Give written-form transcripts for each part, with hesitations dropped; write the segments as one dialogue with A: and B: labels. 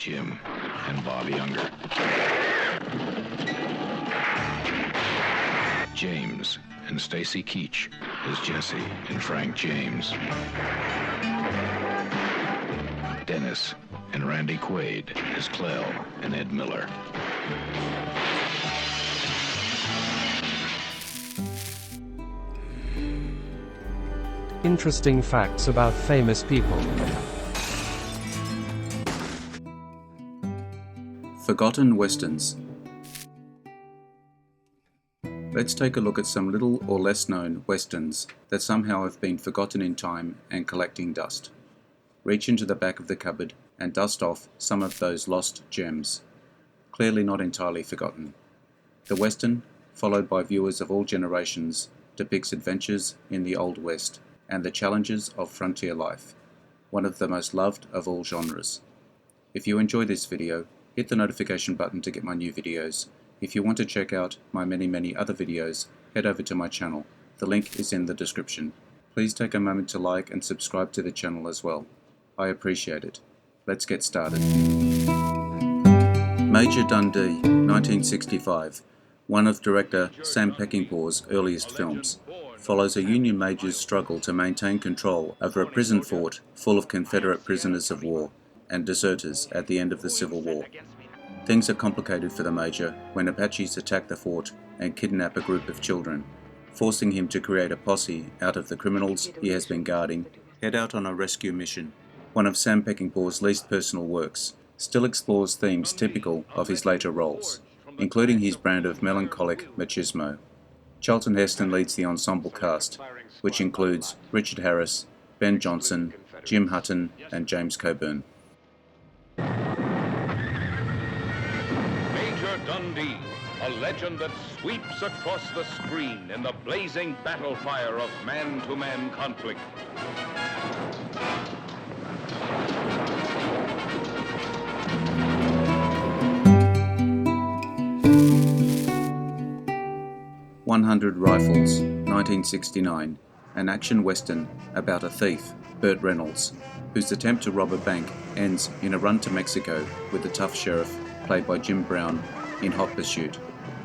A: Jim and Bob Younger. James and Stacy Keach as Jesse and Frank James. Dennis and Randy Quaid as Clell and Ed Miller.
B: Interesting facts about famous people.
C: Forgotten Westerns. Let's take a look at some little or less known Westerns that somehow have been forgotten in time and collecting dust. Reach into the back of the cupboard and dust off some of those lost gems. Clearly not entirely forgotten. The Western, followed by viewers of all generations, depicts adventures in the Old West and the challenges of frontier life, one of the most loved of all genres. If you enjoy this video, hit the notification button to get my new videos. If you want to check out my many other videos, head over to my channel. The link is in the description. Please take a moment to like and subscribe to the channel as well. I appreciate it. Let's get started. Major Dundee, 1965, one of director Sam Peckinpah's earliest films, follows a Union major's struggle to maintain control over a prison fort full of Confederate prisoners of war and deserters at the end of the Civil War. Things are complicated for the major when Apaches attack the fort and kidnap a group of children, forcing him to create a posse out of the criminals he has been guarding, head out on a rescue mission. One of Sam Peckinpah's least personal works, still explores themes typical of his later roles, including his brand of melancholic machismo. Charlton Heston leads the ensemble cast, which includes Richard Harris, Ben Johnson, Jim Hutton, and James Coburn.
D: Major Dundee, a legend that sweeps across the screen in the blazing battle fire of man-to-man conflict.
C: "100 Rifles", 1969, an action western about a thief, Burt Reynolds, whose attempt to rob a bank ends in a run to Mexico with the tough sheriff, played by Jim Brown, in hot pursuit.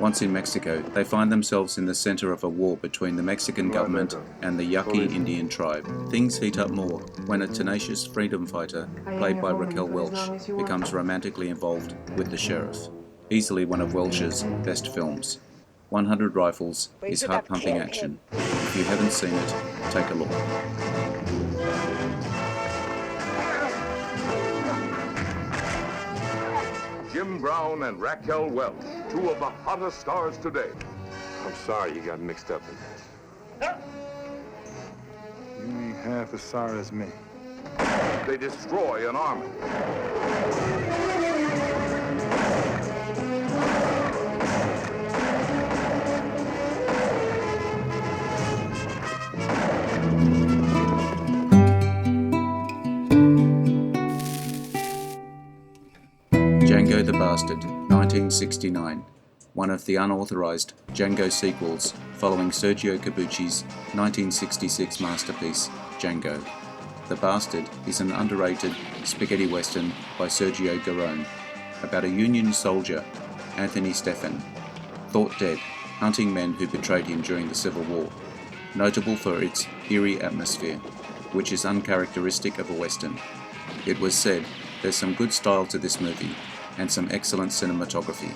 C: Once in Mexico, they find themselves in the center of a war between the Mexican government and the Yaqui Indian tribe. Things heat up more when a tenacious freedom fighter, played by Raquel Welch, becomes romantically involved with the sheriff. Easily one of Welch's best films. 100 Rifles is heart-pumping action. If you haven't seen it, take a look.
D: Jim Brown and Raquel Welch, two of the hottest stars today.
E: I'm sorry you got mixed up in this.
F: You ain't half as sorry as me.
D: They destroy an army.
C: Django the Bastard, 1969, one of the unauthorized Django sequels following Sergio Corbucci's 1966 masterpiece, Django. The Bastard is an underrated spaghetti western by Sergio Garone about a Union soldier, Anthony Stephan, thought dead, hunting men who betrayed him during the Civil War, notable for its eerie atmosphere, which is uncharacteristic of a western. It was said, there's some good style to this movie, and some excellent cinematography,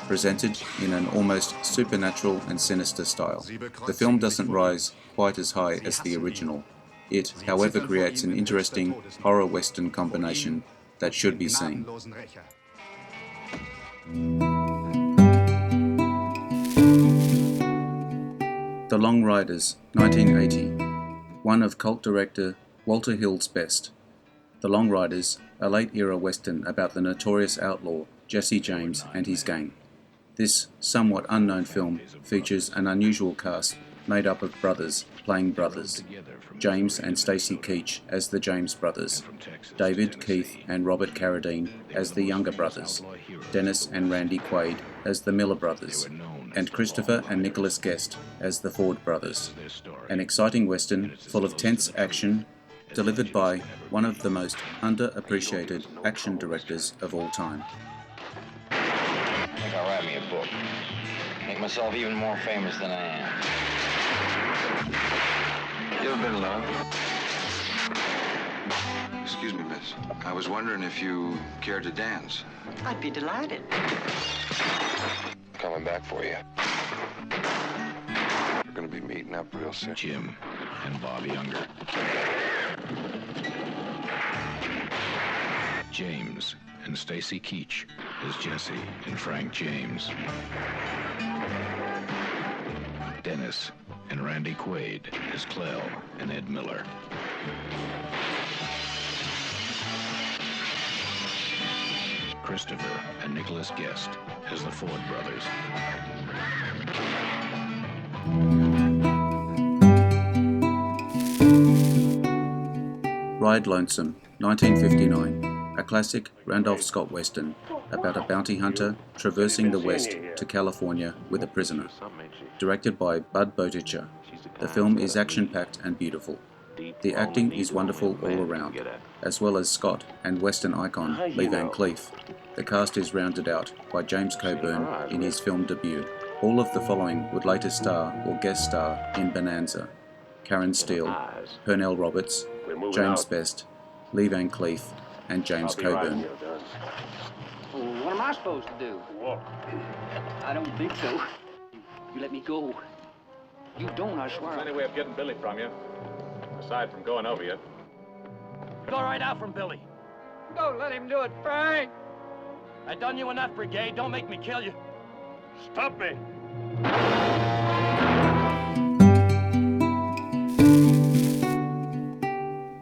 C: presented in an almost supernatural and sinister style. The film doesn't rise quite as high as the original. It, however, creates an interesting horror-western combination that should be seen. The Long Riders, 1980, one of cult director Walter Hill's best. The Long Riders, a late-era western about the notorious outlaw Jesse James and his gang. This somewhat unknown film features an unusual cast made up of brothers playing brothers. James and Stacy Keach as the James brothers, David, Keith and Robert Carradine as the younger brothers, Dennis and Randy Quaid as the Miller brothers, and Christopher and Nicholas Guest as the Ford brothers. An exciting western full of tense action, delivered by one of the most underappreciated action directors of all time.
G: I think I'll write me a book. Make myself even more famous than I am.
E: You ever been in love? Excuse me, miss. I was wondering if you cared to dance.
H: I'd be delighted.
E: Coming back for you. We're gonna be meeting up real soon.
A: Jim and Bob Younger. James and Stacy Keach as Jesse and Frank James. Dennis and Randy Quaid as Clell and Ed Miller. Christopher and Nicholas Guest as the Ford brothers.
C: Ride Lonesome, 1959, a classic Randolph Scott Western about a bounty hunter traversing the West to California with a prisoner. Directed by Bud Boticher, the film is action-packed and beautiful. The acting is wonderful all around, as well as Scott and Western icon Lee Van Cleef. The cast is rounded out by James Coburn in his film debut. All of the following would later star or guest star in Bonanza: Karen Steele, Pernell Roberts, James Best, Lee Van Cleef, and James Coburn.
H: What am I supposed to do? Walk. I don't think so. You let me go. You don't, I swear.
I: There's any way of getting Billy from you, aside from going over you.
J: Go right out from Billy.
H: Don't let him do it, Frank.
J: I done you enough, Brigade. Don't make me kill you.
I: Stop me!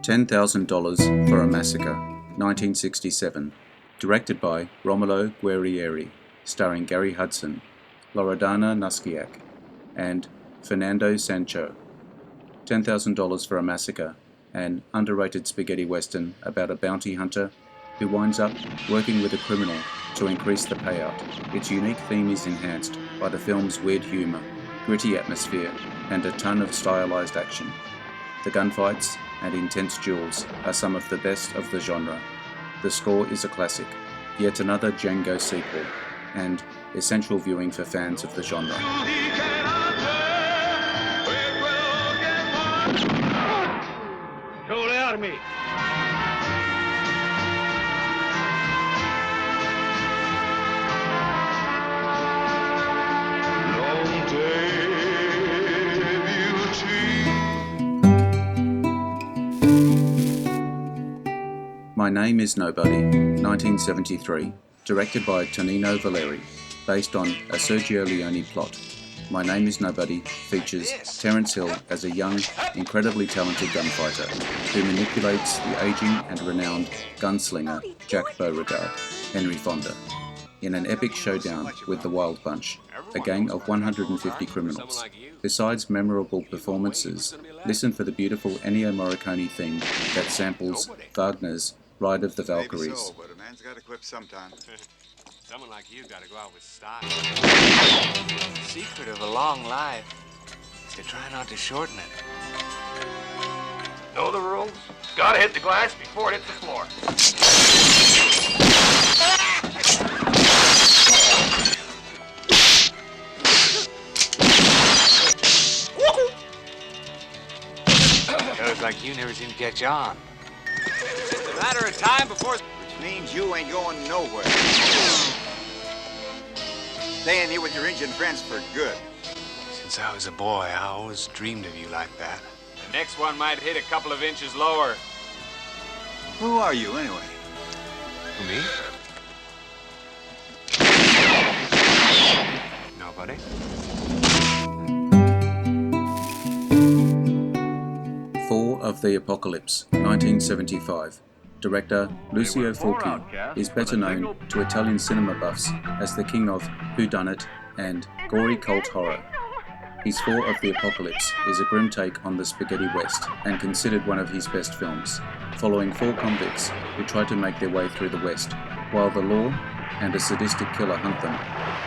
C: $10,000 for a Massacre, 1967. Directed by Romolo Guerrieri, starring Gary Hudson, Loredana Nuskiak, and Fernando Sancho. $10,000 for a Massacre, an underrated spaghetti western about a bounty hunter who winds up working with a criminal to increase the payout. Its unique theme is enhanced by the film's weird humour, gritty atmosphere, and a ton of stylized action. The gunfights and intense duels are some of the best of the genre. The score is a classic, yet another Django sequel, and essential viewing for fans of the genre.
I: Go out of me!
C: My Name is Nobody, 1973, directed by Tonino Valeri, based on a Sergio Leone plot. My Name is Nobody features Terence Hill as a young, incredibly talented gunfighter who manipulates the aging and renowned gunslinger Jack Beauregard, Henry Fonda, in an epic showdown with the Wild Bunch, a gang of 150 criminals. Besides memorable performances, listen for the beautiful Ennio Morricone theme that samples Wagner's Ride of the Valkyries.
F: So, but a man's got to quit sometime.
K: Someone like you got to go out with style. The secret of a long life is to try not to shorten it.
I: Know the rules? Gotta hit the glass before it hits the floor.
K: Shows like you never seem to catch on. It's a matter of time before...
L: Which means you ain't going nowhere. Staying here with your Indian friends for good.
K: Since I was a boy, I always dreamed of you like that.
I: The next one might hit a couple of inches lower.
L: Who are you, anyway?
K: Me? Nobody.
C: Four of the Apocalypse, 1975. Director Lucio Fulci is better known to Italian cinema buffs as the king of whodunit and gory cult horror. His Four of the Apocalypse is a grim take on the spaghetti west and considered one of his best films, following four convicts who try to make their way through the West, while the law and a sadistic killer hunt them.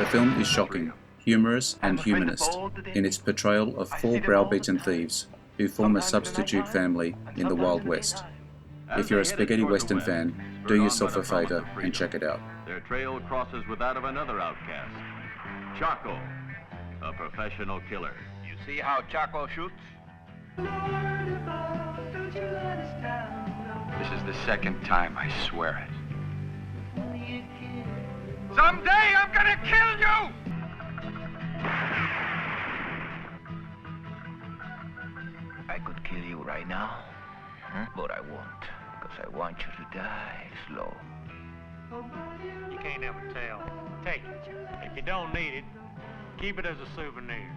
C: The film is shocking, humorous and humanist in its portrayal of four browbeaten thieves who form a substitute family in the Wild West. If you're a spaghetti western fan, do yourself a favor and check it out.
M: Their trail crosses with that of another outcast, Chaco, a professional killer.
G: You see how Chaco shoots? This is the second time, I swear it. Someday I'm gonna kill you! I could kill you right now, but I won't, because I want you to die slow.
N: You can't ever tell. Take it. If you don't need it, keep it as a souvenir.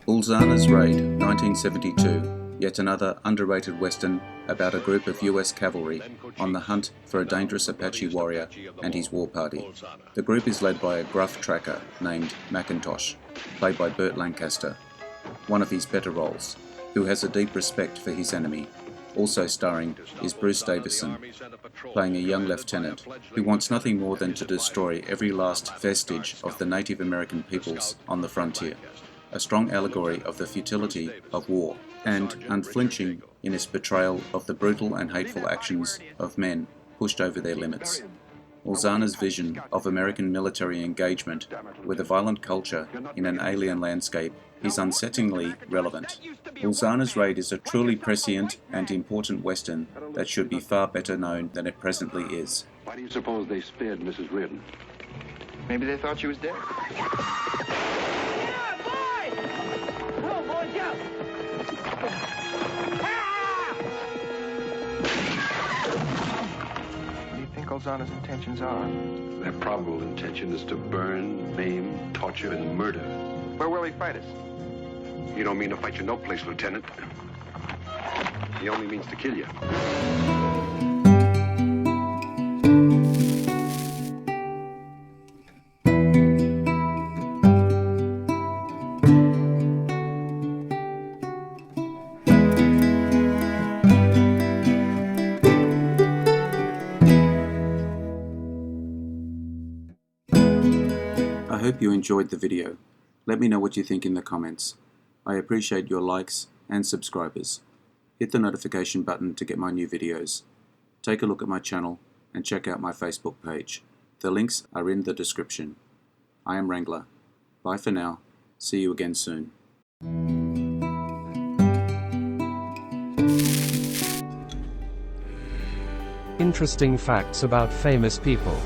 C: Ulzana's Raid, 1972, yet another underrated western about a group of US cavalry on the hunt for a dangerous Apache warrior and his war party. The group is led by a gruff tracker named Macintosh, played by Burt Lancaster, one of his better roles, who has a deep respect for his enemy. Also starring is Bruce Davison, playing a young lieutenant who wants nothing more than to destroy every last vestige of the Native American peoples on the frontier. A strong allegory of the futility of war, and unflinching in its portrayal of the brutal and hateful actions of men pushed over their limits. Ulzana's vision of American military engagement with a violent culture in an alien landscape is unsettlingly relevant. Ulzana's Raid is a truly prescient and important western that should be far better known than it presently is.
E: Why do you suppose they spared Mrs. Reardon?
G: Maybe they thought she was dead.
E: What do you think Ulzana's intentions are? Their probable intention is to burn, maim, torture, and murder.
G: Where will he fight us?
E: You don't mean to fight you no place, Lieutenant. He only means to kill you.
C: I hope you enjoyed the video. Let me know what you think in the comments. I appreciate your likes and subscribers. Hit the notification button to get my new videos. Take a look at my channel and check out my Facebook page. The links are in the description. I am Wrangler. Bye for now. See you again soon.
B: Interesting facts about famous people.